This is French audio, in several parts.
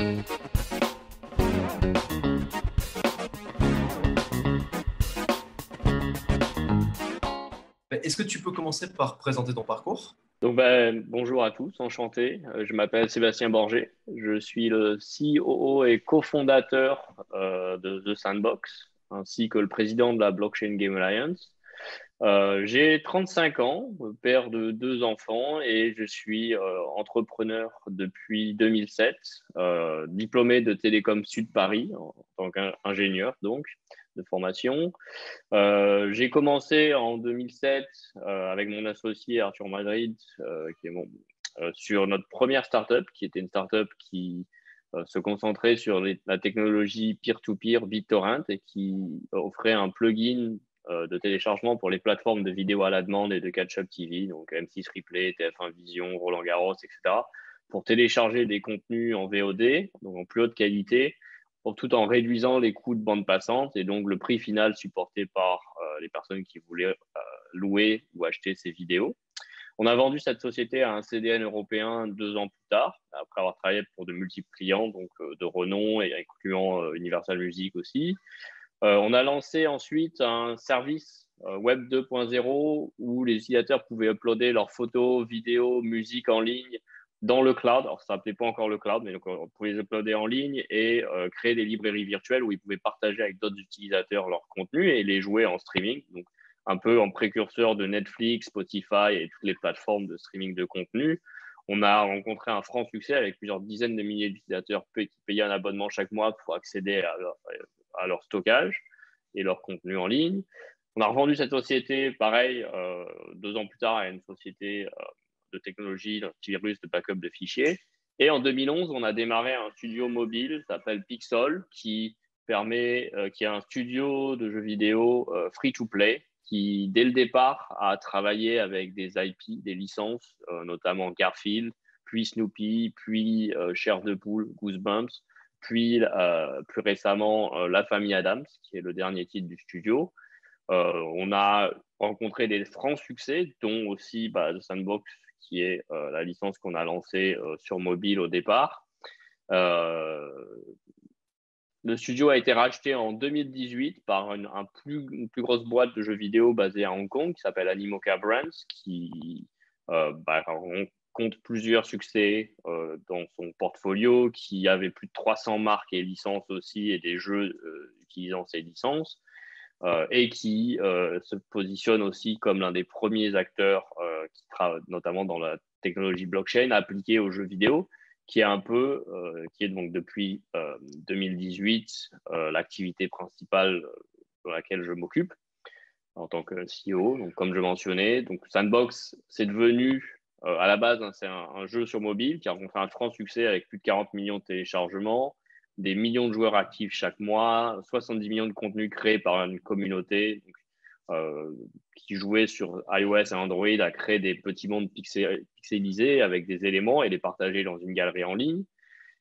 Est-ce que tu peux commencer par présenter ton parcours? Bonjour à tous, enchanté. Je m'appelle Sébastien Borgé. Je suis le COO et cofondateur de The Sandbox, ainsi que le président de la Blockchain Game Alliance. J'ai 35 ans, père de deux enfants et je suis entrepreneur depuis 2007, diplômé de Télécom Sud Paris en tant qu'ingénieur donc de formation. J'ai commencé en 2007 avec mon associé Arthur Madrid, qui est sur notre première startup, qui était une startup qui se concentrait sur la technologie peer-to-peer BitTorrent et qui offrait un plugin de téléchargement pour les plateformes de vidéo à la demande et de catch-up TV, donc M6 Replay, TF1 Vision, Roland Garros, etc., pour télécharger des contenus en VOD, donc en plus haute qualité, tout en réduisant les coûts de bande passante et donc le prix final supporté par les personnes qui voulaient louer ou acheter ces vidéos. On a vendu cette société à un CDN européen 2 ans plus tard, après avoir travaillé pour de multiples clients, donc de renom et incluant Universal Music aussi. On a lancé ensuite un service Web 2.0 où les utilisateurs pouvaient uploader leurs photos, vidéos, musique en ligne dans le cloud. Alors, ça s'appelait pas encore le cloud, mais donc on pouvait les uploader en ligne et créer des librairies virtuelles où ils pouvaient partager avec d'autres utilisateurs leur contenu et les jouer en streaming. Donc, un peu en précurseur de Netflix, Spotify et toutes les plateformes de streaming de contenu. On a rencontré un franc succès avec plusieurs dizaines de milliers d'utilisateurs qui payaient un abonnement chaque mois pour accéder à leur stockage et leur contenu en ligne. On a revendu cette société, pareil, 2 ans plus tard, à une société de technologie d'antivirus de backup de fichiers. Et en 2011, on a démarré un studio mobile, ça s'appelle Pixel, qui est un studio de jeux vidéo free-to-play, qui, dès le départ, a travaillé avec des IP, des licences, notamment Garfield, puis Snoopy, puis Chair de Poule, Goosebumps, puis plus récemment La Famille Adams, qui est le dernier titre du studio. On a rencontré des francs succès, dont aussi The Sandbox, qui est la licence qu'on a lancée sur mobile au départ. Le studio a été racheté en 2018 par une plus grosse boîte de jeux vidéo basée à Hong Kong qui s'appelle Animoca Brands, qui compte plusieurs succès dans son portfolio, qui avait plus de 300 marques et licences aussi et des jeux utilisant ces licences. Et qui se positionne aussi comme l'un des premiers acteurs qui travaille notamment dans la technologie blockchain appliquée aux jeux vidéo, qui est donc depuis 2018 l'activité principale dans laquelle je m'occupe en tant que CEO. Donc, comme je mentionnais, donc Sandbox, c'est devenu à la base, c'est un jeu sur mobile qui a rencontré un franc succès avec plus de 40 millions de téléchargements, des millions de joueurs actifs chaque mois, 70 millions de contenus créés par une communauté qui jouait sur iOS et Android à créer des petits mondes pixelisés avec des éléments et les partager dans une galerie en ligne.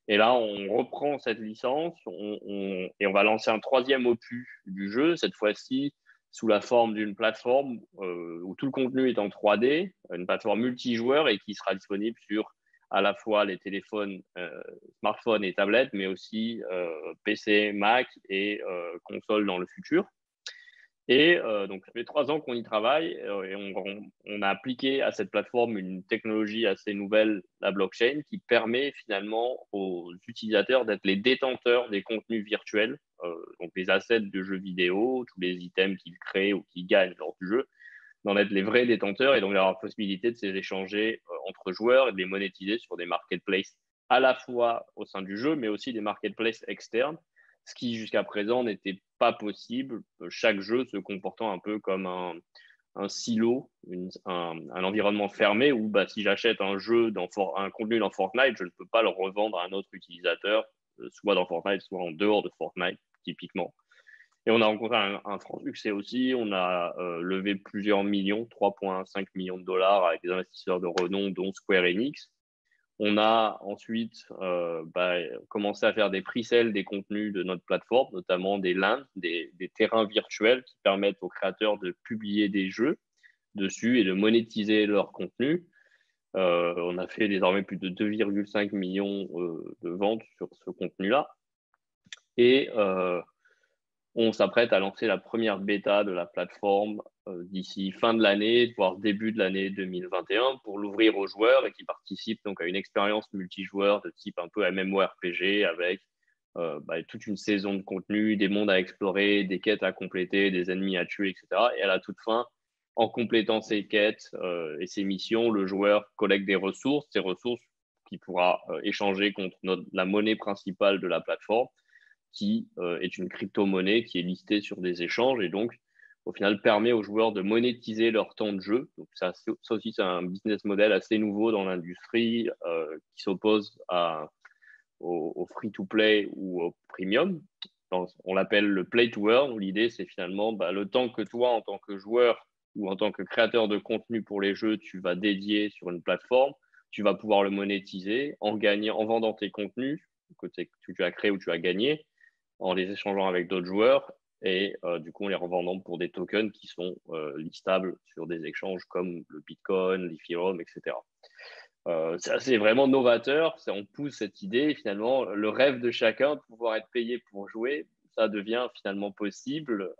Et là, on reprend cette licence et on va lancer un troisième opus du jeu, cette fois-ci sous la forme d'une plateforme où tout le contenu est en 3D, une plateforme multijoueur et qui sera disponible sur à la fois les téléphones, smartphones et tablettes, mais aussi PC, Mac et consoles dans le futur. Et donc, ça fait 3 ans qu'on y travaille et on a appliqué à cette plateforme une technologie assez nouvelle, la blockchain, qui permet finalement aux utilisateurs d'être les détenteurs des contenus virtuels, donc les assets de jeux vidéo, tous les items qu'ils créent ou qu'ils gagnent lors du jeu, d'en être les vrais détenteurs et donc d'avoir la possibilité de ces échanger entre joueurs et de les monétiser sur des marketplaces à la fois au sein du jeu, mais aussi des marketplaces externes, ce qui jusqu'à présent n'était pas possible, chaque jeu se comportant un peu comme un silo, un environnement fermé où si j'achète un contenu dans Fortnite, je ne peux pas le revendre à un autre utilisateur, soit dans Fortnite, soit en dehors de Fortnite, typiquement. Et on a rencontré un franc succès aussi. On a levé plusieurs millions, 3,5 millions de dollars avec des investisseurs de renom, dont Square Enix. On a ensuite commencé à faire des pre-sales des contenus de notre plateforme, notamment des lands, des terrains virtuels qui permettent aux créateurs de publier des jeux dessus et de monétiser leur contenu. On a fait désormais plus de 2,5 millions de ventes sur ce contenu-là. Et on s'apprête à lancer la première bêta de la plateforme d'ici fin de l'année, voire début de l'année 2021, pour l'ouvrir aux joueurs et qui participent donc à une expérience multijoueur de type un peu MMORPG avec toute une saison de contenu, des mondes à explorer, des quêtes à compléter, des ennemis à tuer, etc. Et à la toute fin, en complétant ces quêtes et ces missions, le joueur collecte des ressources, ces ressources qu'il pourra échanger contre la monnaie principale de la plateforme, qui est une crypto-monnaie qui est listée sur des échanges et donc, au final, permet aux joueurs de monétiser leur temps de jeu. Donc, ça aussi, c'est un business model assez nouveau dans l'industrie qui s'oppose au free-to-play ou au premium. On l'appelle le play-to-earn, où l'idée, c'est finalement le temps que toi, en tant que joueur ou en tant que créateur de contenu pour les jeux, tu vas dédier sur une plateforme, tu vas pouvoir le monétiser en vendant tes contenus que tu as créés ou tu as gagnés, en les échangeant avec d'autres joueurs et du coup en les revendant pour des tokens qui sont listables sur des échanges comme le Bitcoin, l'Ethereum, etc. C'est vraiment novateur, on pousse cette idée et finalement le rêve de chacun de pouvoir être payé pour jouer, ça devient finalement possible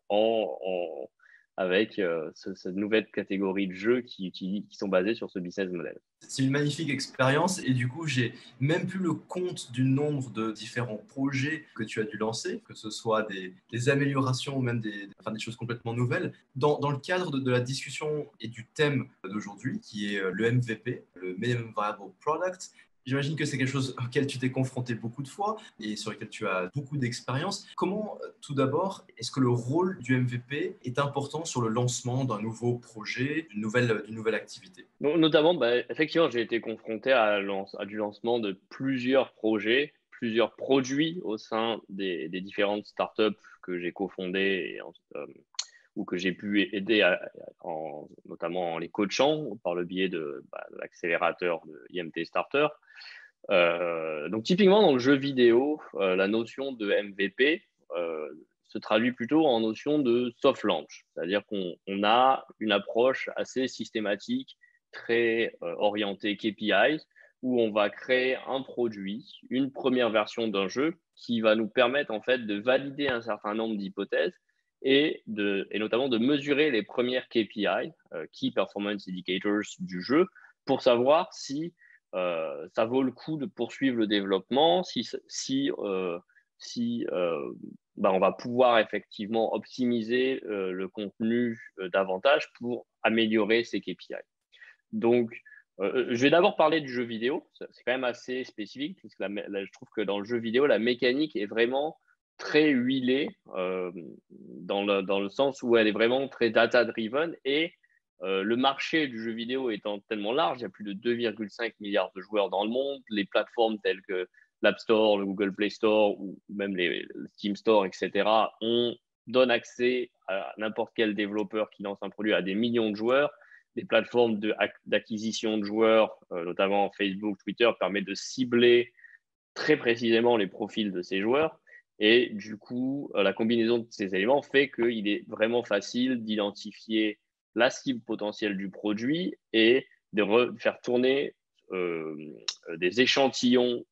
avec cette nouvelle catégorie de jeux qui sont basés sur ce business model. C'est une magnifique expérience et du coup, j'ai même plus le compte du nombre de différents projets que tu as dû lancer, que ce soit des améliorations ou même des choses complètement nouvelles. Dans le cadre de la discussion et du thème d'aujourd'hui, qui est le MVP, le Minimum Viable Product, j'imagine que c'est quelque chose auquel tu t'es confronté beaucoup de fois et sur lequel tu as beaucoup d'expérience. Comment, tout d'abord, est-ce que le rôle du MVP est important sur le lancement d'un nouveau projet, d'une nouvelle activité? Donc, notamment, effectivement, j'ai été confronté à du lancement de plusieurs projets, plusieurs produits au sein des différentes startups que j'ai cofondées ou que j'ai pu aider notamment en les coachant par le biais de l'accélérateur de IMT Starter. Donc typiquement dans le jeu vidéo, la notion de MVP se traduit plutôt en notion de soft launch, c'est-à-dire qu'on a une approche assez systématique, très orientée KPIs, où on va créer un produit, une première version d'un jeu qui va nous permettre en fait de valider un certain nombre d'hypothèses et notamment de mesurer les premières KPI, Key Performance Indicators du jeu, pour savoir si ça vaut le coup de poursuivre le développement, si on va pouvoir effectivement optimiser le contenu davantage pour améliorer ces KPI. Donc, je vais d'abord parler du jeu vidéo. C'est quand même assez spécifique, parce que je trouve que dans le jeu vidéo, la mécanique est vraiment très huilée dans le sens où elle est vraiment très data-driven et le marché du jeu vidéo étant tellement large, il y a plus de 2,5 milliards de joueurs dans le monde, les plateformes telles que l'App Store, le Google Play Store ou même le Steam Store, etc., donne accès à n'importe quel développeur qui lance un produit à des millions de joueurs. Les plateformes d'acquisition de joueurs, notamment Facebook, Twitter, permettent de cibler très précisément les profils de ces joueurs. Et du coup, la combinaison de ces éléments fait qu'il est vraiment facile d'identifier la cible potentielle du produit et de faire tourner des échantillons,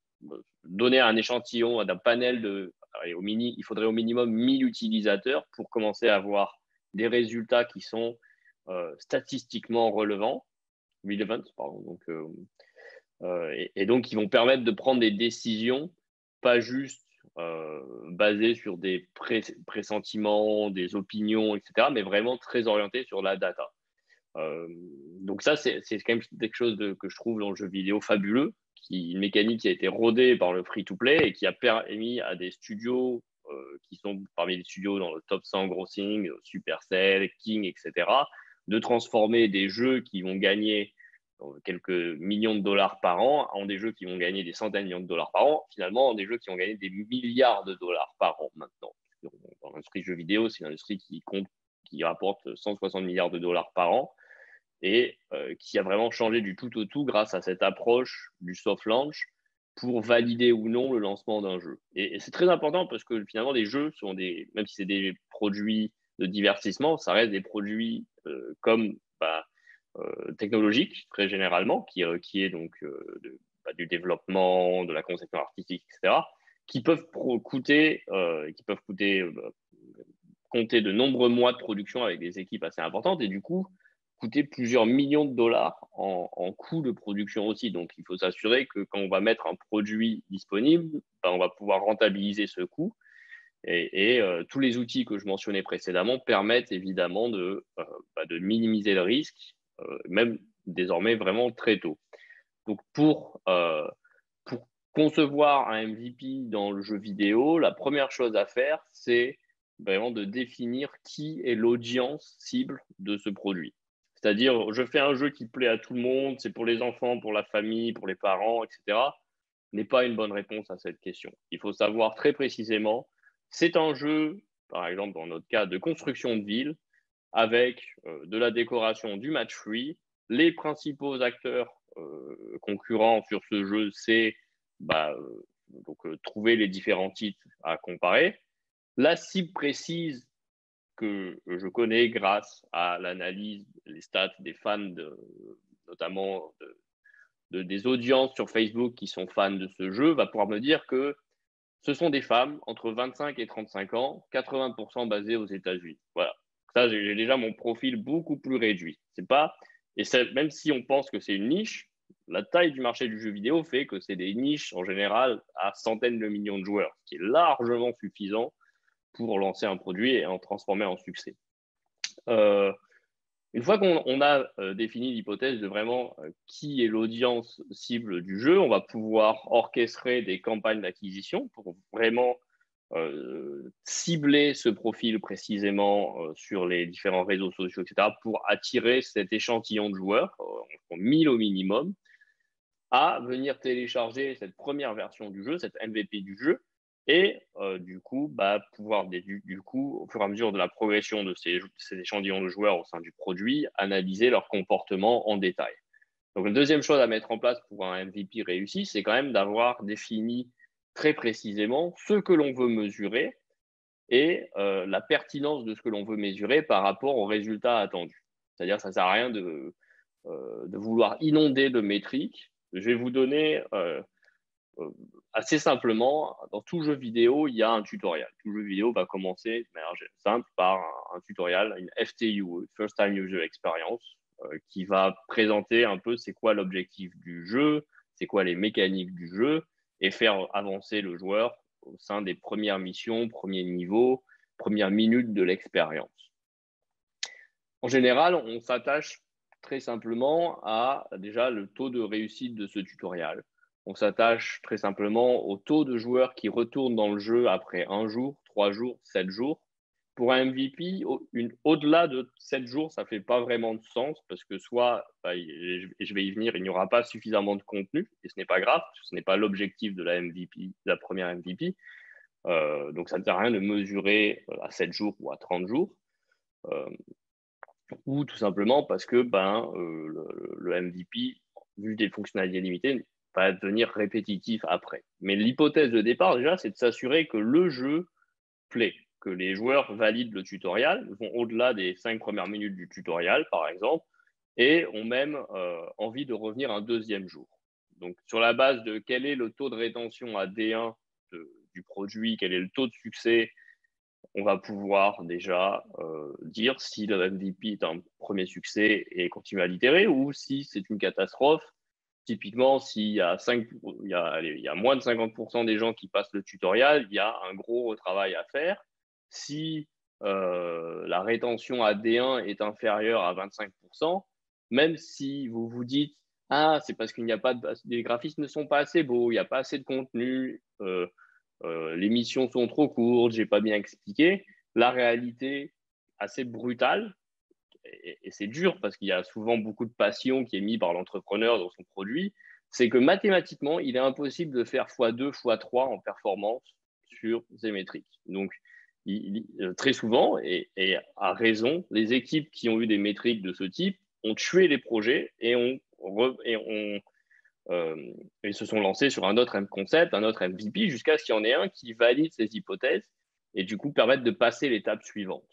donner un échantillon d'un panel il faudrait au minimum 1000 utilisateurs pour commencer à avoir des résultats qui sont statistiquement relevant, pardon, donc, et donc qui vont permettre de prendre des décisions pas juste basées sur des pressentiments, des opinions, etc., mais vraiment très orientées sur la data. Donc ça, c'est quand même quelque chose que je trouve dans le jeu vidéo fabuleux, une mécanique qui a été rodée par le free-to-play et qui a permis à des studios qui sont parmi les studios dans le top 100 grossing, Supercell, King, etc., de transformer des jeux qui vont gagner quelques millions de dollars par an en des jeux qui vont gagner des centaines de millions de dollars par an, finalement en des jeux qui vont gagner des milliards de dollars par an maintenant. Dans l'industrie jeux vidéo, c'est une industrie qui rapporte 160 milliards de dollars par an et qui a vraiment changé du tout au tout grâce à cette approche du soft launch pour valider ou non le lancement d'un jeu. Et c'est très important parce que finalement, les jeux sont même si c'est des produits de divertissement, ça reste des produits comme technologique, très généralement, qui est donc du développement, de la conception artistique, etc., qui peuvent coûter compter de nombreux mois de production avec des équipes assez importantes et du coup, coûter plusieurs millions de dollars en coûts de production aussi. Donc, il faut s'assurer que quand on va mettre un produit disponible, on va pouvoir rentabiliser ce coût. Et tous les outils que je mentionnais précédemment permettent évidemment de minimiser le risque, même désormais vraiment très tôt. Donc, pour concevoir un MVP dans le jeu vidéo, la première chose à faire, c'est vraiment de définir qui est l'audience cible de ce produit. C'est-à-dire, je fais un jeu qui plaît à tout le monde, c'est pour les enfants, pour la famille, pour les parents, etc., n'est pas une bonne réponse à cette question. Il faut savoir très précisément, c'est un jeu, par exemple dans notre cas, de construction de ville, avec de la décoration du match free. Les principaux acteurs concurrents sur ce jeu, c'est trouver les différents titres à comparer. La cible précise que je connais grâce à l'analyse, les stats des fans, notamment des audiences sur Facebook qui sont fans de ce jeu, va pouvoir me dire que ce sont des femmes entre 25 et 35 ans, 80% basées aux États-Unis. Voilà. Ça, j'ai déjà mon profil beaucoup plus réduit. Même si on pense que c'est une niche, la taille du marché du jeu vidéo fait que c'est des niches en général à centaines de millions de joueurs, ce qui est largement suffisant pour lancer un produit et en transformer en succès. Une fois qu'on a défini l'hypothèse de vraiment qui est l'audience cible du jeu, on va pouvoir orchestrer des campagnes d'acquisition pour vraiment cibler ce profil précisément sur les différents réseaux sociaux, etc., pour attirer cet échantillon de joueurs, 1000 au minimum, à venir télécharger cette première version du jeu, cette MVP du jeu, et du coup, pouvoir, au fur et à mesure de la progression de ces échantillons de joueurs au sein du produit, analyser leur comportement en détail. Donc, la deuxième chose à mettre en place pour un MVP réussi, c'est quand même d'avoir défini très précisément ce que l'on veut mesurer et la pertinence de ce que l'on veut mesurer par rapport aux résultats attendus. C'est-à-dire, ça ne sert à rien de vouloir inonder de métriques. Je vais vous donner assez simplement, dans tout jeu vidéo, il y a un tutoriel. Tout jeu vidéo va commencer de manière simple par un tutoriel, une FTU, First Time User Experience, qui va présenter un peu c'est quoi l'objectif du jeu, c'est quoi les mécaniques du jeu, et faire avancer le joueur au sein des premières missions, premiers niveaux, premières minutes de l'expérience. En général, on s'attache très simplement à déjà le taux de réussite de ce tutoriel. On s'attache très simplement au taux de joueurs qui retournent dans le jeu après 1 jour, 3 jours, 7 jours. Pour un MVP, au-delà de 7 jours, ça ne fait pas vraiment de sens parce que soit, et je vais y venir, il n'y aura pas suffisamment de contenu et ce n'est pas grave, ce n'est pas l'objectif de la MVP, de la première MVP. Donc, ça ne sert à rien de mesurer à 7 jours ou à 30 jours. Ou tout simplement parce que le MVP, vu des fonctionnalités limitées, va devenir répétitif après. Mais l'hypothèse de départ, déjà, c'est de s'assurer que le jeu plaît, que les joueurs valident le tutoriel, vont au-delà des 5 premières minutes du tutoriel, par exemple, et ont même envie de revenir un deuxième jour. Donc, sur la base de quel est le taux de rétention à D1 du produit, quel est le taux de succès, on va pouvoir déjà dire si le MVP est un premier succès et continue à l'itérer ou si c'est une catastrophe. Typiquement, s'il y a, il y a moins de 50% des gens qui passent le tutoriel, il y a un gros retravail à faire. Si la rétention à D1 est inférieure à 25%, même si vous vous dites « Ah, c'est parce qu'il n'y a pas les graphismes ne sont pas assez beaux, il n'y a pas assez de contenu, les missions sont trop courtes, j'ai pas bien expliqué », la réalité assez brutale, et c'est dur parce qu'il y a souvent beaucoup de passion qui est mise par l'entrepreneur dans son produit, c'est que mathématiquement, il est impossible de faire x2, x3 en performance sur ces métriques. Donc, très souvent, et à raison, les équipes qui ont eu des métriques de ce type ont tué les projets et se sont lancés sur un autre concept, un autre MVP, jusqu'à ce qu'il y en ait un qui valide ces hypothèses et du coup permettre de passer l'étape suivante.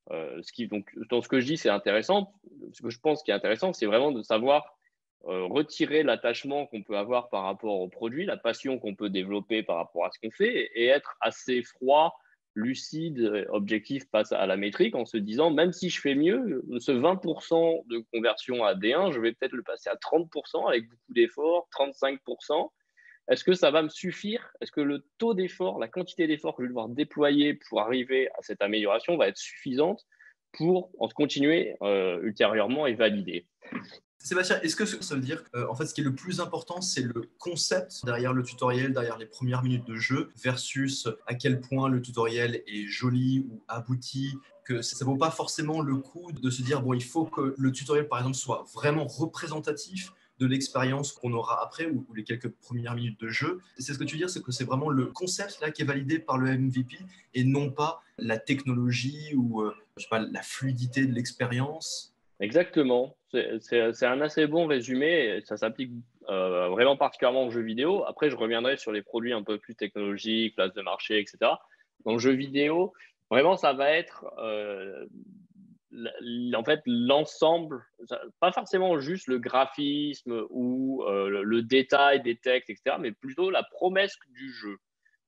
Donc, dans ce que je dis, c'est intéressant. Ce que je pense qui est intéressant, c'est vraiment de savoir retirer l'attachement qu'on peut avoir par rapport au produit, la passion qu'on peut développer par rapport à ce qu'on fait et être assez froid, lucide, objectif face à la métrique en se disant, même si je fais mieux, ce 20% de conversion à D1, je vais peut-être le passer à 30% avec beaucoup d'efforts, 35%. Est-ce que ça va me suffire? Est-ce que le taux d'effort, la quantité d'efforts que je vais devoir déployer pour arriver à cette amélioration va être suffisante pour en continuer ultérieurement et valider? Sébastien, est-ce que ça veut dire que, en fait, ce qui est le plus important, c'est le concept derrière le tutoriel, derrière les premières minutes de jeu, versus à quel point le tutoriel est joli ou abouti, que ça ne vaut pas forcément le coup de se dire, bon, il faut que le tutoriel, par exemple, soit vraiment représentatif de l'expérience qu'on aura après ou les quelques premières minutes de jeu. C'est ce que tu veux dire, c'est que c'est vraiment le concept là qui est validé par le MVP et non pas la technologie ou je sais pas, la fluidité de l'expérience. Exactement. C'est un assez bon résumé. Ça s'applique vraiment particulièrement aux jeux vidéo. Après, je reviendrai sur les produits un peu plus technologiques, place de marché, etc. Dans le jeu vidéo, vraiment, ça va être en fait l'ensemble, pas forcément juste le graphisme ou le détail des textes, etc., mais plutôt la promesse du jeu.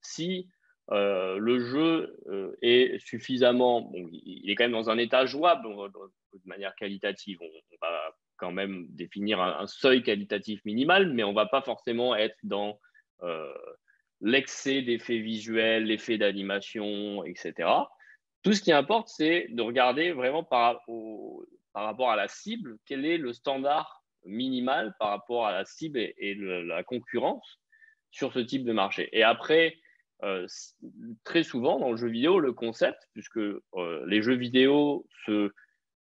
Si le jeu est suffisamment, bon, il est quand même dans un état jouable de manière qualitative. On va quand même définir un seuil qualitatif minimal, mais on ne va pas forcément être dans euh, l'excès d'effets visuels, l'effet d'animation, etc. Tout ce qui importe, c'est de regarder vraiment par rapport à la cible, quel est le standard minimal par rapport à la cible et la concurrence sur ce type de marché. Et après, très souvent dans le jeu vidéo, le concept, puisque les jeux vidéo,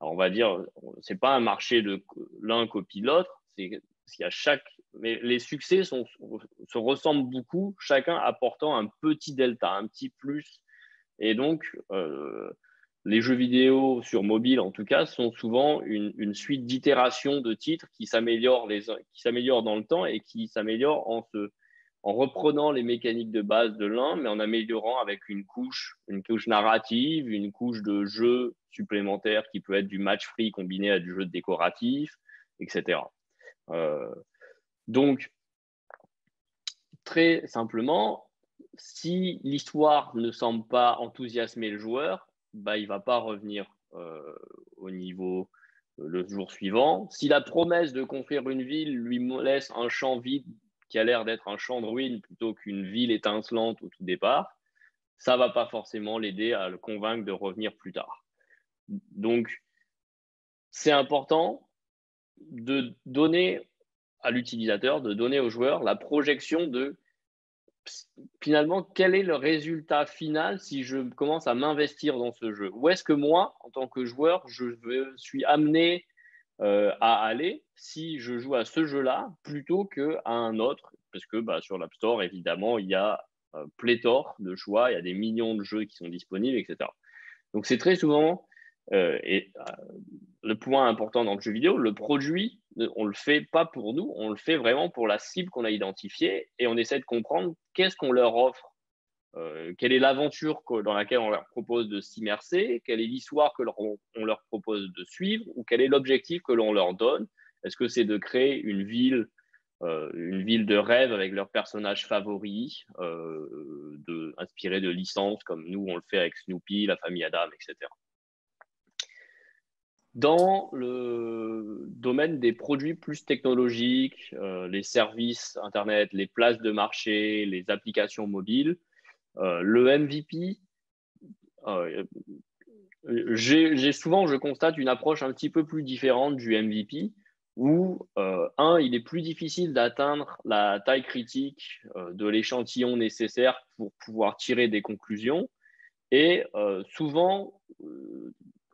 on va dire, c'est pas un marché de l'un copie l'autre, c'est qu'il y a mais les succès se ressemblent beaucoup, chacun apportant un petit delta, un petit plus. Et donc, les jeux vidéo sur mobile, en tout cas, sont souvent une suite d'itérations de titres qui s'améliorent dans le temps et qui s'améliorent en reprenant les mécaniques de base de l'un, mais en améliorant avec une couche narrative, une couche de jeu supplémentaire qui peut être du match free combiné à du jeu décoratif, etc. Donc, très simplement, si l'histoire ne semble pas enthousiasmer le joueur, bah, il ne va pas revenir au niveau le jour suivant. Si la promesse de construire une ville lui laisse un champ vide qui a l'air d'être un champ de ruines plutôt qu'une ville étincelante au tout départ, ça ne va pas forcément l'aider à le convaincre de revenir plus tard. Donc, c'est important de donner à l'utilisateur, de donner au joueur la projection de finalement, quel est le résultat final si je commence à m'investir dans ce jeu? Où est-ce que moi, en tant que joueur, suis amené à aller si je joue à ce jeu-là plutôt qu'à un autre? Parce que sur l'App Store, évidemment, il y a pléthore de choix, il y a des millions de jeux qui sont disponibles, etc. Donc, c'est très souvent, le point important dans le jeu vidéo, le produit, on ne le fait pas pour nous, on le fait vraiment pour la cible qu'on a identifiée et on essaie de comprendre qu'est-ce qu'on leur offre, quelle est l'aventure dans laquelle on leur propose de s'immerser, quelle est l'histoire on leur propose de suivre ou quel est l'objectif que l'on leur donne. Est-ce que c'est de créer une ville de rêve avec leurs personnages favoris, inspirés de licences comme nous on le fait avec Snoopy, la famille Adam, etc. Dans le domaine des produits plus technologiques, les services Internet, les places de marché, les applications mobiles, le MVP, je constate une approche un petit peu plus différente du MVP où, il est plus difficile d'atteindre la taille critique de l'échantillon nécessaire pour pouvoir tirer des conclusions. Et souvent,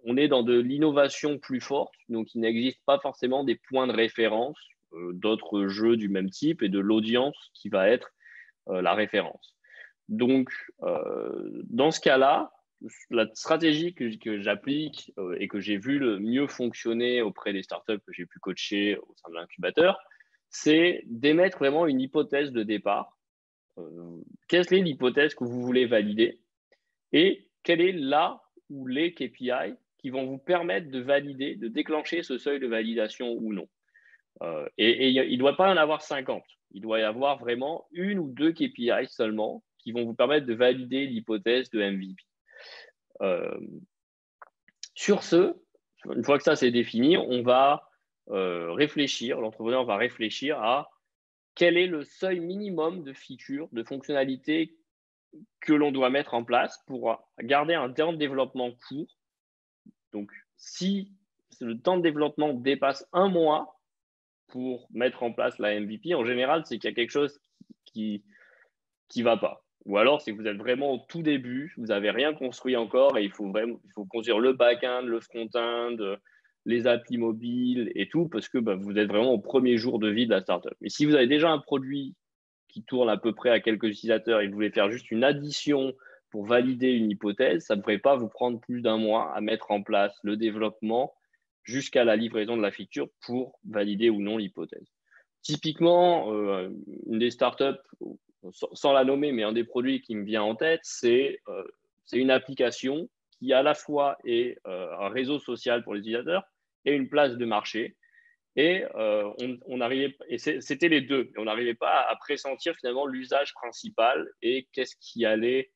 on est dans de l'innovation plus forte, donc il n'existe pas forcément des points de référence d'autres jeux du même type et de l'audience qui va être la référence. Donc, dans ce cas-là, la stratégie que j'applique et que j'ai vu le mieux fonctionner auprès des startups que j'ai pu coacher au sein de l'incubateur, c'est d'émettre vraiment une hypothèse de départ. Quelle est l'hypothèse que vous voulez valider et quelle est là ou les KPI qui vont vous permettre de valider, de déclencher ce seuil de validation ou non. Et il ne doit pas y en avoir 50. Il doit y avoir vraiment une ou deux KPI seulement qui vont vous permettre de valider l'hypothèse de MVP. Sur ce, une fois que ça c'est défini, on va réfléchir, l'entrepreneur va réfléchir à quel est le seuil minimum de features, de fonctionnalités que l'on doit mettre en place pour garder un temps de développement court. Donc, si le temps de développement dépasse 1 mois pour mettre en place la MVP, en général, c'est qu'il y a quelque chose qui va pas. Ou alors, c'est que vous êtes vraiment au tout début, vous n'avez rien construit encore et il faut construire le back-end, le front-end, les applis mobiles et tout, parce que vous êtes vraiment au premier jour de vie de la startup. Mais si vous avez déjà un produit qui tourne à peu près à quelques utilisateurs et que vous voulez faire juste une addition pour valider une hypothèse, ça ne devrait pas vous prendre plus d'1 mois à mettre en place le développement jusqu'à la livraison de la feature pour valider ou non l'hypothèse. Typiquement, une des startups, sans la nommer, mais un des produits qui me vient en tête, c'est une application qui à la fois est un réseau social pour les utilisateurs et une place de marché. Et c'était les deux. On n'arrivait pas à pressentir finalement l'usage principal et qu'est-ce qui allait,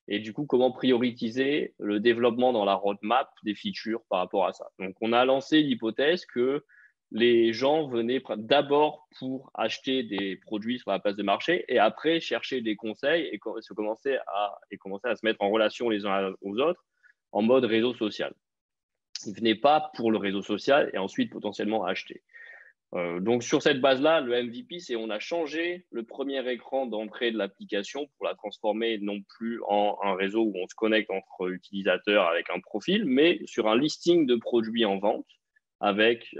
et du coup, comment prioriser le développement dans la roadmap des features par rapport à ça. Donc, on a lancé l'hypothèse que les gens venaient d'abord pour acheter des produits sur la place de marché et après chercher des conseils et commencer à se mettre en relation les uns aux autres en mode réseau social. Ils ne venaient pas pour le réseau social et ensuite potentiellement acheter. Donc, sur cette base-là, le MVP, c'est on a changé le premier écran d'entrée de l'application pour la transformer non plus en un réseau où on se connecte entre utilisateurs avec un profil, mais sur un listing de produits en vente avec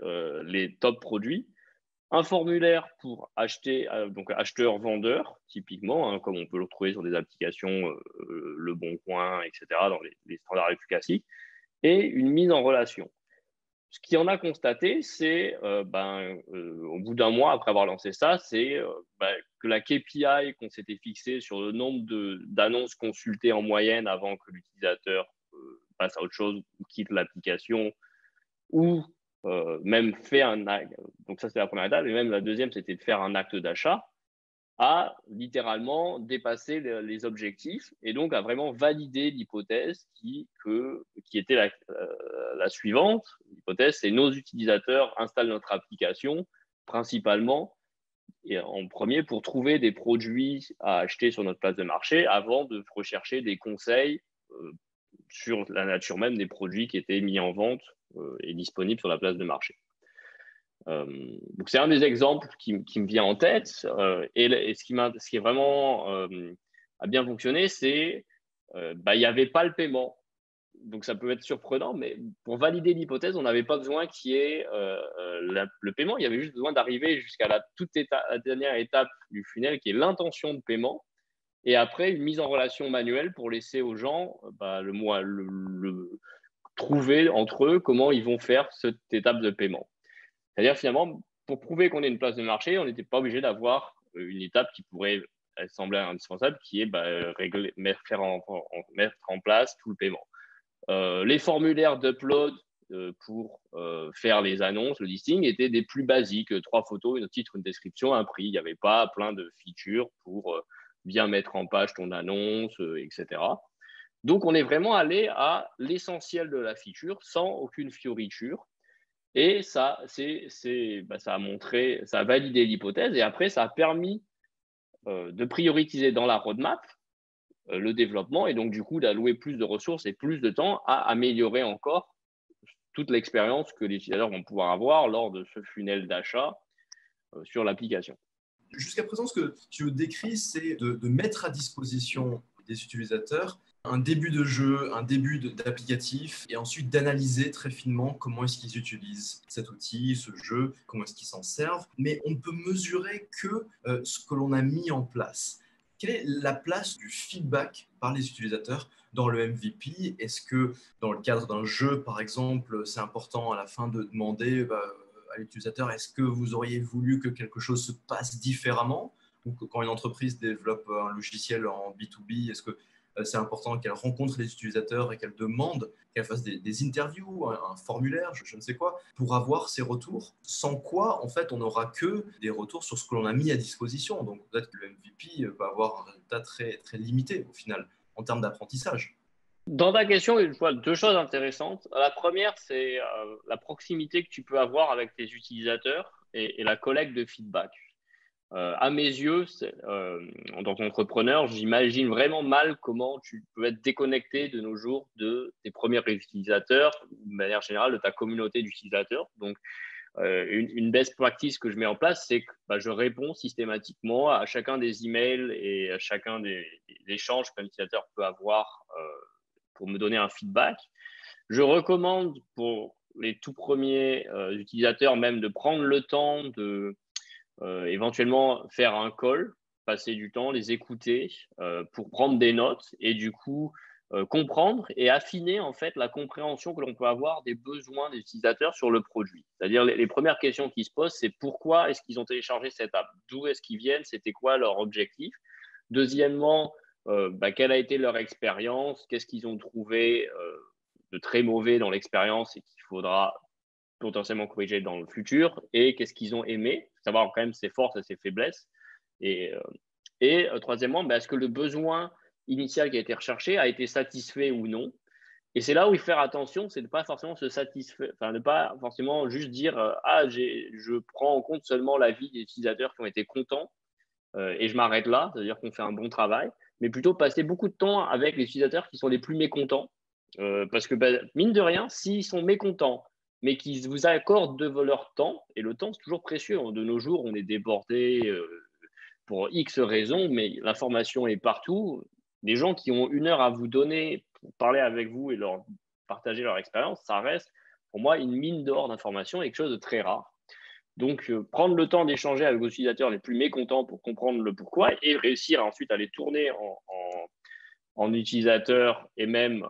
les top produits, un formulaire pour acheter, donc acheteur-vendeur, typiquement, hein, comme on peut le retrouver sur des applications Le Bon Coin, etc., dans les standards les plus classiques, et une mise en relation. Ce qu'on a constaté, c'est au bout d'1 mois après avoir lancé ça, c'est que la KPI qu'on s'était fixée sur le nombre d'annonces consultées en moyenne avant que l'utilisateur passe à autre chose ou quitte l'application ou même fait un acte. Donc ça, c'est la première étape. Et même la deuxième, c'était de faire un acte d'achat, à littéralement dépasser les objectifs et donc à vraiment valider l'hypothèse qui était la suivante. L'hypothèse, c'est nos utilisateurs installent notre application principalement et en premier pour trouver des produits à acheter sur notre place de marché avant de rechercher des conseils sur la nature même des produits qui étaient mis en vente et disponibles sur la place de marché. Donc c'est un des exemples qui me vient en tête et ce qui est vraiment a bien fonctionné, c'est il n'y avait pas le paiement. Donc ça peut être surprenant, mais pour valider l'hypothèse, on n'avait pas besoin qu'il y ait le paiement. Il y avait juste besoin d'arriver jusqu'à la dernière étape du funnel, qui est l'intention de paiement, et après une mise en relation manuelle pour laisser aux gens trouver entre eux comment ils vont faire cette étape de paiement. C'est-à-dire, finalement, pour prouver qu'on est une place de marché, on n'était pas obligé d'avoir une étape qui pourrait sembler indispensable, qui est mettre en place tout le paiement. Les formulaires d'upload pour faire les annonces, le listing, étaient des plus basiques, 3 photos, un titre, une description, un prix. Il n'y avait pas plein de features pour bien mettre en page ton annonce, etc. Donc, on est vraiment allé à l'essentiel de la feature sans aucune fioriture. Et ça, ça a validé l'hypothèse et après, ça a permis de prioriser dans la roadmap le développement et donc du coup d'allouer plus de ressources et plus de temps à améliorer encore toute l'expérience que les utilisateurs vont pouvoir avoir lors de ce funnel d'achat sur l'application. Jusqu'à présent, ce que tu décris, c'est de mettre à disposition des utilisateurs un début de jeu, un début d'applicatif, et ensuite d'analyser très finement comment est-ce qu'ils utilisent cet outil, ce jeu, comment est-ce qu'ils s'en servent. Mais on ne peut mesurer que ce que l'on a mis en place. Quelle est la place du feedback par les utilisateurs dans le MVP? Est-ce que dans le cadre d'un jeu, par exemple, c'est important à la fin de demander à l'utilisateur, est-ce que vous auriez voulu que quelque chose se passe différemment? Ou que quand une entreprise développe un logiciel en B2B, est-ce que c'est important qu'elle rencontre les utilisateurs et qu'elle demande, qu'elle fasse des interviews, un formulaire, je ne sais quoi, pour avoir ces retours. Sans quoi, en fait, on n'aura que des retours sur ce que l'on a mis à disposition. Donc peut-être que le MVP va avoir un résultat très, très limité au final en termes d'apprentissage. Dans ta question, je vois deux choses intéressantes. La première, c'est la proximité que tu peux avoir avec tes utilisateurs et la collecte de feedback. À mes yeux, en tant qu'entrepreneur, j'imagine vraiment mal comment tu peux être déconnecté de nos jours de tes premiers utilisateurs, de manière générale de ta communauté d'utilisateurs. Donc, une best practice que je mets en place, c'est que je réponds systématiquement à chacun des emails et à chacun des échanges qu'un utilisateur peut avoir pour me donner un feedback. Je recommande pour les tout premiers utilisateurs même de prendre le temps de éventuellement faire un call, passer du temps, les écouter pour prendre des notes et du coup comprendre et affiner en fait la compréhension que l'on peut avoir des besoins des utilisateurs sur le produit. C'est-à-dire les premières questions qui se posent, c'est pourquoi est-ce qu'ils ont téléchargé cette app? D'où est-ce qu'ils viennent? C'était quoi leur objectif? Deuxièmement, quelle a été leur expérience? Qu'est-ce qu'ils ont trouvé de très mauvais dans l'expérience et qu'il faudra potentiellement corriger dans le futur? Et qu'est-ce qu'ils ont aimé? Savoir quand même ses forces et ses faiblesses. Et troisièmement, est-ce que le besoin initial qui a été recherché a été satisfait ou non? Et c'est là où il faut faire attention, c'est de ne pas forcément se satisfaire, enfin, ne pas forcément juste dire je prends en compte seulement l'avis des utilisateurs qui ont été contents et je m'arrête là, c'est-à-dire qu'on fait un bon travail, mais plutôt passer beaucoup de temps avec les utilisateurs qui sont les plus mécontents. Parce que mine de rien, s'ils sont mécontents, mais qu'ils vous accordent de leur temps, et le temps c'est toujours précieux, de nos jours on est débordé pour X raisons, mais l'information est partout. Des gens qui ont 1 heure à vous donner pour parler avec vous et leur partager leur expérience, ça reste pour moi une mine d'or d'informations et quelque chose de très rare. Donc, prendre le temps d'échanger avec vos utilisateurs les plus mécontents pour comprendre le pourquoi et réussir ensuite à les tourner en utilisateurs et même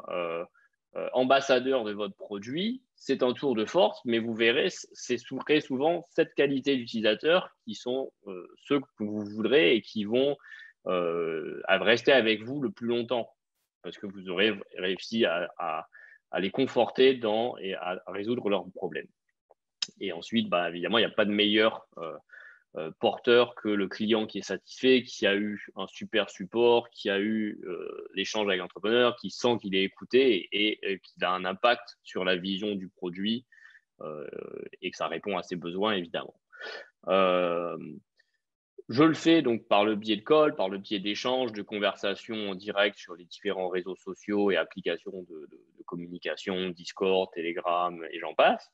ambassadeurs de votre produit, c'est un tour de force, mais vous verrez, c'est très souvent cette qualité d'utilisateurs qui sont ceux que vous voudrez et qui vont rester avec vous le plus longtemps parce que vous aurez réussi à les conforter et à résoudre leurs problèmes. Et ensuite, évidemment, il n'y a pas de meilleur porteur que le client qui est satisfait, qui a eu un super support, qui a eu l'échange avec l'entrepreneur, qui sent qu'il est écouté et qu'il a un impact sur la vision du produit et que ça répond à ses besoins, évidemment. Je le fais donc par le biais de call, par le biais d'échanges, de conversations en direct sur les différents réseaux sociaux et applications de communication, Discord, Telegram et j'en passe.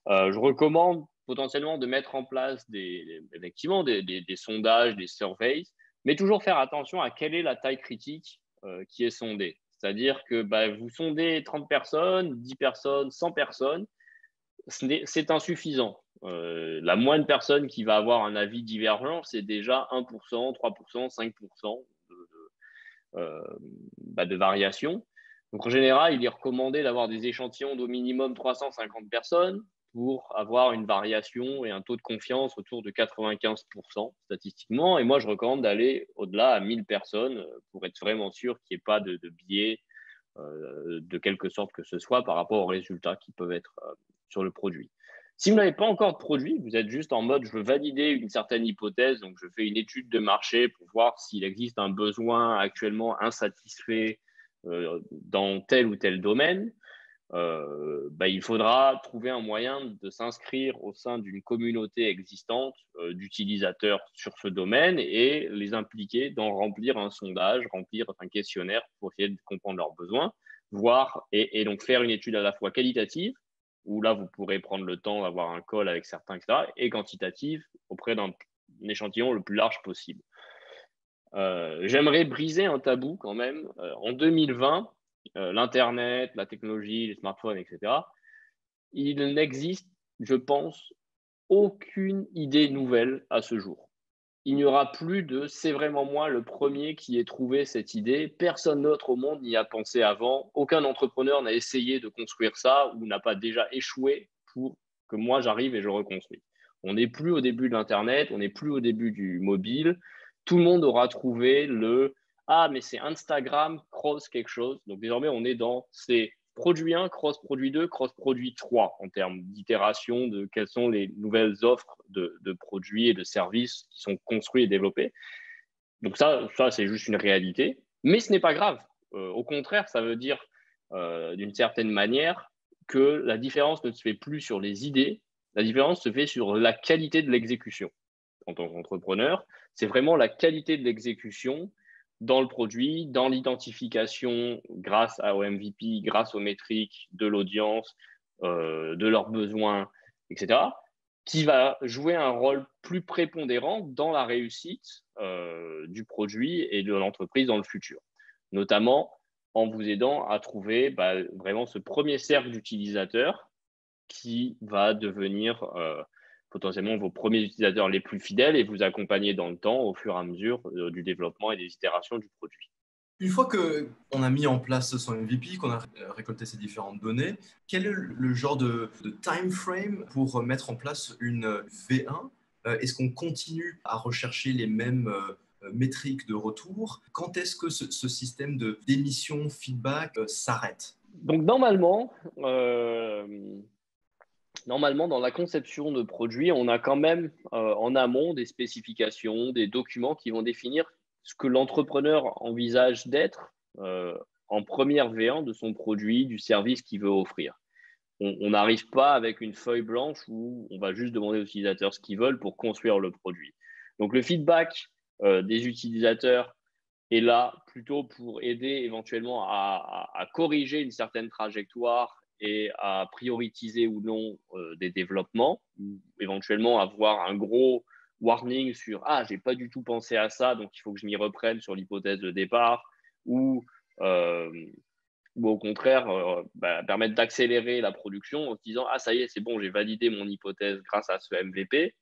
Je recommande potentiellement de mettre en place effectivement des sondages, des surveys, mais toujours faire attention à quelle est la taille critique qui est sondée. C'est-à-dire que vous sondez 30 personnes, 10 personnes, 100 personnes, c'est insuffisant. La moindre personne qui va avoir un avis divergent, c'est déjà 1%, 3%, 5% de variation. Donc, en général, il est recommandé d'avoir des échantillons d'au minimum 350 personnes pour avoir une variation et un taux de confiance autour de 95% statistiquement. Et moi, je recommande d'aller au-delà à 1000 personnes pour être vraiment sûr qu'il n'y ait pas de biais de quelque sorte que ce soit par rapport aux résultats qui peuvent être sur le produit. Si vous n'avez pas encore de produit, vous êtes juste en mode je veux valider une certaine hypothèse, donc je fais une étude de marché pour voir s'il existe un besoin actuellement insatisfait dans tel ou tel domaine, il faudra trouver un moyen de s'inscrire au sein d'une communauté existante d'utilisateurs sur ce domaine et les impliquer dans remplir un sondage, remplir un questionnaire pour essayer de comprendre leurs besoins, voir et donc faire une étude à la fois qualitative, où là, vous pourrez prendre le temps d'avoir un call avec certains, etc., et quantitative auprès d'un échantillon le plus large possible. J'aimerais briser un tabou quand même. En 2020, l'Internet, la technologie, les smartphones, etc., il n'existe, je pense, aucune idée nouvelle à ce jour. Il n'y aura plus de « c'est vraiment moi le premier qui ai trouvé cette idée ». Personne d'autre au monde n'y a pensé avant. Aucun entrepreneur n'a essayé de construire ça ou n'a pas déjà échoué pour que moi j'arrive et je reconstruis. On n'est plus au début de l'Internet, on n'est plus au début du mobile. Tout le monde aura trouvé « ah, mais c'est Instagram cross quelque chose. Donc désormais, on est dans ces produit 1, cross produit 2, cross produit 3 en termes d'itération de quelles sont les nouvelles offres de produits et de services qui sont construits et développés. Donc ça c'est juste une réalité. Mais ce n'est pas grave. Au contraire, ça veut dire d'une certaine manière que la différence ne se fait plus sur les idées, la différence se fait sur la qualité de l'exécution. En tant qu'entrepreneur, c'est vraiment la qualité de l'exécution dans le produit, dans l'identification grâce au MVP, grâce aux métriques de l'audience, de leurs besoins, etc., qui va jouer un rôle plus prépondérant dans la réussite du produit et de l'entreprise dans le futur. Notamment en vous aidant à trouver vraiment ce premier cercle d'utilisateurs qui va devenir potentiellement vos premiers utilisateurs les plus fidèles et vous accompagner dans le temps au fur et à mesure du développement et des itérations du produit. Une fois qu'on a mis en place son MVP, qu'on a récolté ces différentes données, quel est le genre de time frame pour mettre en place une V1 ? Est-ce qu'on continue à rechercher les mêmes métriques de retour ? Quand est-ce que ce système d'émission feedback s'arrête ? Donc normalement, dans la conception de produits, on a quand même en amont des spécifications, des documents qui vont définir ce que l'entrepreneur envisage d'être en première V1 de son produit, du service qu'il veut offrir. On n'arrive pas avec une feuille blanche où on va juste demander aux utilisateurs ce qu'ils veulent pour construire le produit. Donc le feedback des utilisateurs est là plutôt pour aider éventuellement à corriger une certaine trajectoire et à prioriser ou non des développements, ou éventuellement avoir un gros warning sur « Ah, j'ai pas du tout pensé à ça, donc il faut que je m'y reprenne sur l'hypothèse de départ » ou au contraire permettre d'accélérer la production en se disant « Ah, ça y est, c'est bon, j'ai validé mon hypothèse grâce à ce MVP,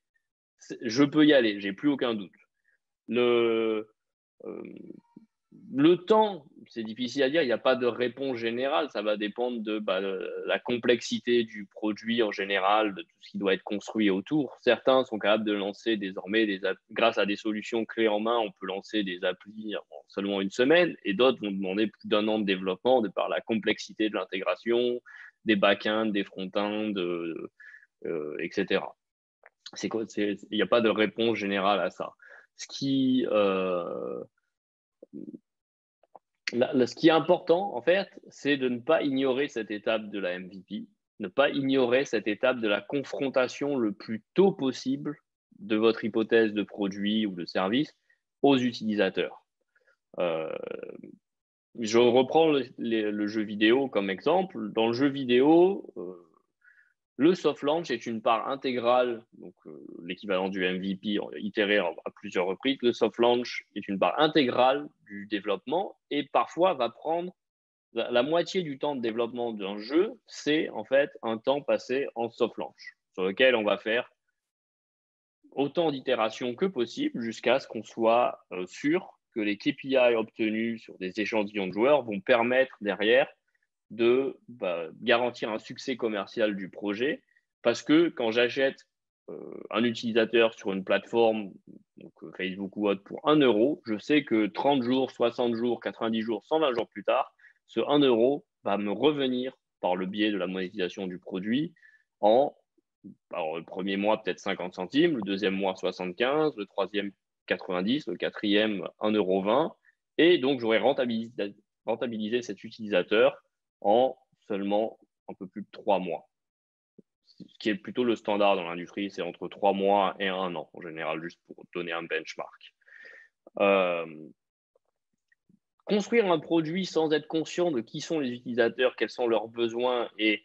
je peux y aller, j'ai plus aucun doute. » Le temps, c'est difficile à dire, il n'y a pas de réponse générale, ça va dépendre de la complexité du produit en général, de tout ce qui doit être construit autour. Certains sont capables de lancer désormais, grâce à des solutions clés en main, on peut lancer des applis en seulement une semaine, et d'autres vont demander plus d'un an de développement de par la complexité de l'intégration, des back-ends, des front-ends, etc. Il n'y a pas de réponse générale à ça. Ce qui est important, en fait, c'est de ne pas ignorer cette étape de la MVP, ne pas ignorer cette étape de la confrontation le plus tôt possible de votre hypothèse de produit ou de service aux utilisateurs. Je reprends le jeu vidéo comme exemple. Dans le jeu vidéo, le soft launch est une part intégrale, donc l'équivalent du MVP itéré à plusieurs reprises. Le soft launch est une part intégrale du développement et parfois va prendre la moitié du temps de développement d'un jeu, c'est en fait un temps passé en soft launch, sur lequel on va faire autant d'itérations que possible jusqu'à ce qu'on soit sûr que les KPI obtenus sur des échantillons de joueurs vont permettre derrière de garantir un succès commercial du projet. Parce que quand j'achète un utilisateur sur une plateforme, donc Facebook ou autre, pour 1 euro, je sais que 30 jours, 60 jours, 90 jours, 120 jours plus tard, ce 1 euro va me revenir par le biais de la monétisation du produit alors, le premier mois, peut-être 50 centimes, le deuxième mois, 75, le troisième, 90, le quatrième, 1,20 €. Et donc, j'aurais rentabilisé cet utilisateur en seulement un peu plus de 3 mois. Ce qui est plutôt le standard dans l'industrie, c'est entre 3 mois et 1 an, en général, juste pour donner un benchmark. Construire un produit sans être conscient de qui sont les utilisateurs, quels sont leurs besoins et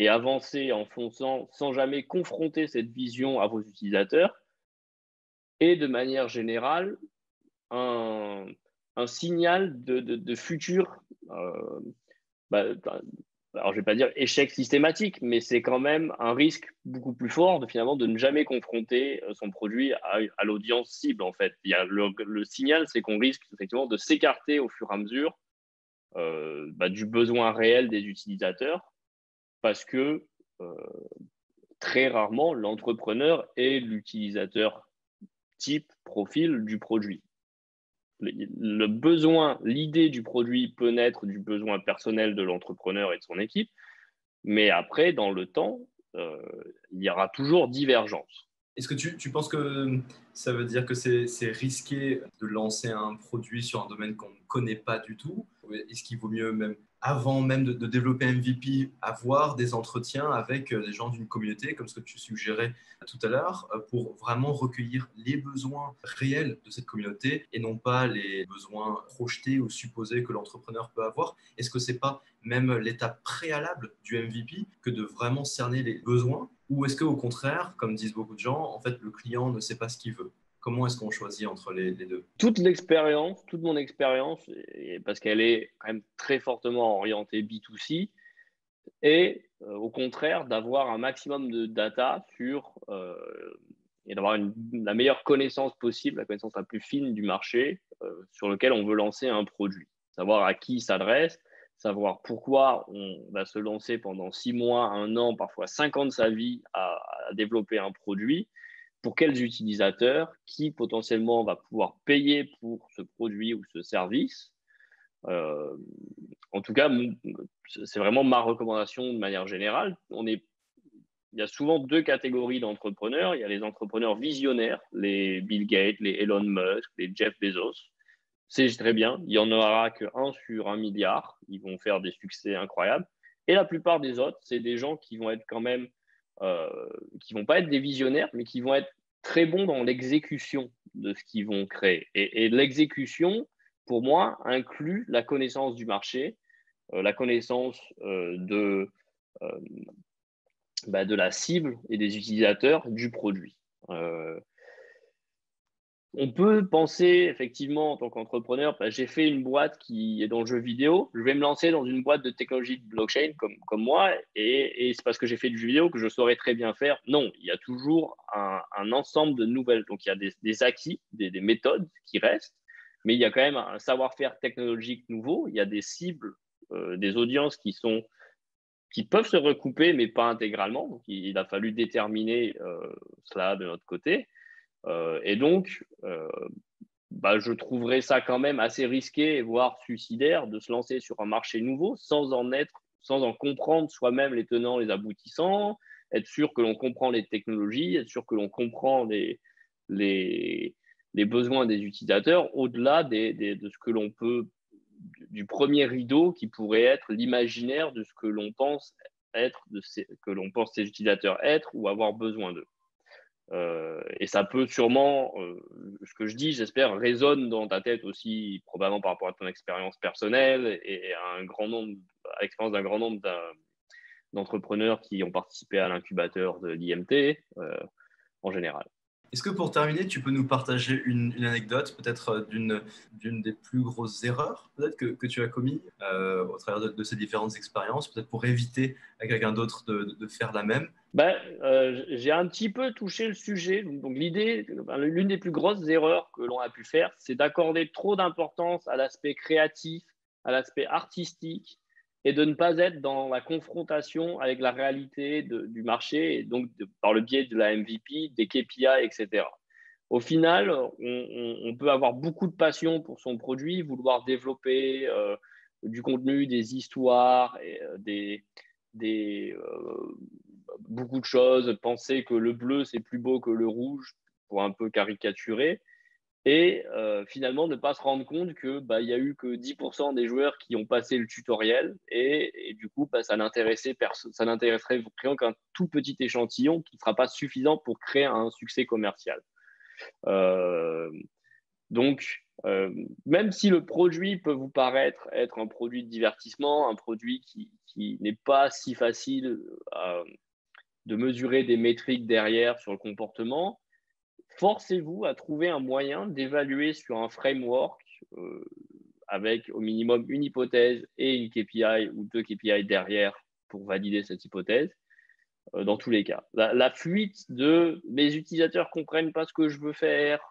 avancer en fonçant sans jamais confronter cette vision à vos utilisateurs est de manière générale un signal de futur, alors je ne vais pas dire échec systématique, mais c'est quand même un risque beaucoup plus fort finalement de ne jamais confronter son produit à l'audience cible en fait. Il y a le signal, c'est qu'on risque effectivement de s'écarter au fur et à mesure du besoin réel des utilisateurs parce que très rarement, l'entrepreneur est l'utilisateur type, profil du produit. le besoin, l'idée du produit peut naître du besoin personnel de l'entrepreneur et de son équipe, mais après, dans le temps, il y aura toujours divergence. Est-ce que tu penses que ça veut dire que c'est risqué de lancer un produit sur un domaine qu'on ne connaît pas du tout? Est-ce qu'il vaut mieux même, avant même de développer MVP, avoir des entretiens avec des gens d'une communauté, comme ce que tu suggérais tout à l'heure, pour vraiment recueillir les besoins réels de cette communauté et non pas les besoins projetés ou supposés que l'entrepreneur peut avoir? Est-ce que c'est pas même l'étape préalable du MVP que de vraiment cerner les besoins? Ou est-ce qu'au contraire, comme disent beaucoup de gens, en fait, le client ne sait pas ce qu'il veut? Comment est-ce qu'on choisit entre les deux? Toute mon expérience, parce qu'elle est quand même très fortement orientée B2C, est au contraire d'avoir un maximum de data et d'avoir la meilleure connaissance possible, la connaissance la plus fine du marché sur lequel on veut lancer un produit. Savoir à qui il s'adresse, savoir pourquoi on va se lancer pendant 6 mois, 1 an, parfois 5 ans de sa vie à développer un produit, pour quels utilisateurs, qui potentiellement va pouvoir payer pour ce produit ou ce service. Euh, En tout cas, c'est vraiment ma recommandation de manière générale. Il y a souvent 2 catégories d'entrepreneurs. Il y a les entrepreneurs visionnaires, les Bill Gates, les Elon Musk, les Jeff Bezos. C'est très bien. Il n'y en aura que 1 sur 1 milliard. Ils vont faire des succès incroyables. Et la plupart des autres, c'est des gens qui vont être quand même, qui vont pas être des visionnaires, mais qui vont être très bons dans l'exécution de ce qu'ils vont créer. Et l'exécution, pour moi, inclut la connaissance du marché, la connaissance euh, de la cible et des utilisateurs du produit. On peut penser effectivement en tant qu'entrepreneur, j'ai fait une boîte qui est dans le jeu vidéo, je vais me lancer dans une boîte de technologie de blockchain comme moi, et c'est parce que j'ai fait du jeu vidéo que je saurais très bien faire. Non, il y a toujours un ensemble de nouvelles. Donc il y a des acquis, des méthodes qui restent, mais il y a quand même un savoir-faire technologique nouveau. Il y a des cibles, des audiences qui peuvent se recouper, mais pas intégralement. Donc il a fallu déterminer cela de notre côté. Et donc, je trouverais ça quand même assez risqué, voire suicidaire, de se lancer sur un marché nouveau sans en comprendre soi-même les tenants, les aboutissants, être sûr que l'on comprend les technologies, être sûr que l'on comprend les, les besoins des utilisateurs, au-delà de ce que l'on peut, du premier rideau qui pourrait être l'imaginaire de ce que l'on pense être, que l'on pense ces utilisateurs être ou avoir besoin d'eux. Et ça peut sûrement, ce que je dis, j'espère, résonne dans ta tête aussi, probablement par rapport à ton expérience personnelle et à l'expérience d'un grand nombre d'entrepreneurs qui ont participé à l'incubateur de l'IMT en général. Est-ce que pour terminer, tu peux nous partager une anecdote, peut-être d'une des plus grosses erreurs peut-être que tu as commis au travers de ces différentes expériences, peut-être pour éviter à quelqu'un d'autre de faire la même? J'ai un petit peu touché le sujet. Donc l'une des plus grosses erreurs que l'on a pu faire, c'est d'accorder trop d'importance à l'aspect créatif, à l'aspect artistique, et de ne pas être dans la confrontation avec la réalité du marché, et donc par le biais de la MVP, des KPI, etc. Au final, on peut avoir beaucoup de passion pour son produit, vouloir développer du contenu, des histoires, et, beaucoup de choses, penser que le bleu c'est plus beau que le rouge pour un peu caricaturer, et finalement ne pas se rendre compte que il y a eu que 10% des joueurs qui ont passé le tutoriel, et du coup ça n'intéresserait vraiment qu'un tout petit échantillon qui ne sera pas suffisant pour créer un succès commercial. Euh, donc, même si le produit peut vous paraître être un produit de divertissement, un produit qui n'est pas si facile de mesurer des métriques derrière sur le comportement, forcez-vous à trouver un moyen d'évaluer sur un framework avec au minimum une hypothèse et une KPI ou 2 KPI derrière pour valider cette hypothèse. Dans tous les cas, la fuite de mes utilisateurs comprennent pas ce que je veux faire,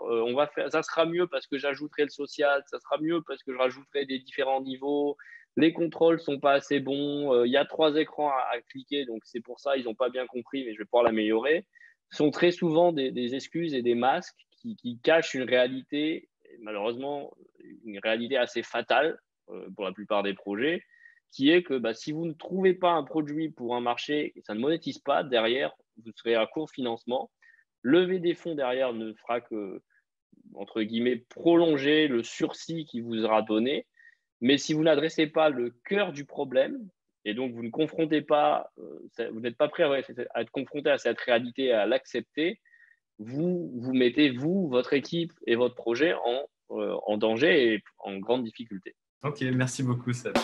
ça sera mieux parce que j'ajouterai le social, ça sera mieux parce que je rajouterai des différents niveaux, les contrôles sont pas assez bons, il y a 3 écrans à cliquer, donc c'est pour ça ils n'ont pas bien compris, mais je vais pouvoir l'améliorer, sont très souvent des excuses et des masques qui cachent une réalité malheureusement une réalité assez fatale pour la plupart des projets, qui est que si vous ne trouvez pas un produit pour un marché et ça ne monétise pas, derrière, vous serez à court financement. Lever des fonds derrière ne fera que, entre guillemets, prolonger le sursis qui vous sera donné. Mais si vous n'adressez pas le cœur du problème, et donc vous ne confrontez pas, vous n'êtes pas prêt à être confronté à cette réalité et à l'accepter, vous mettez, votre équipe et votre projet en danger et en grande difficulté. Ok, merci beaucoup, Seb.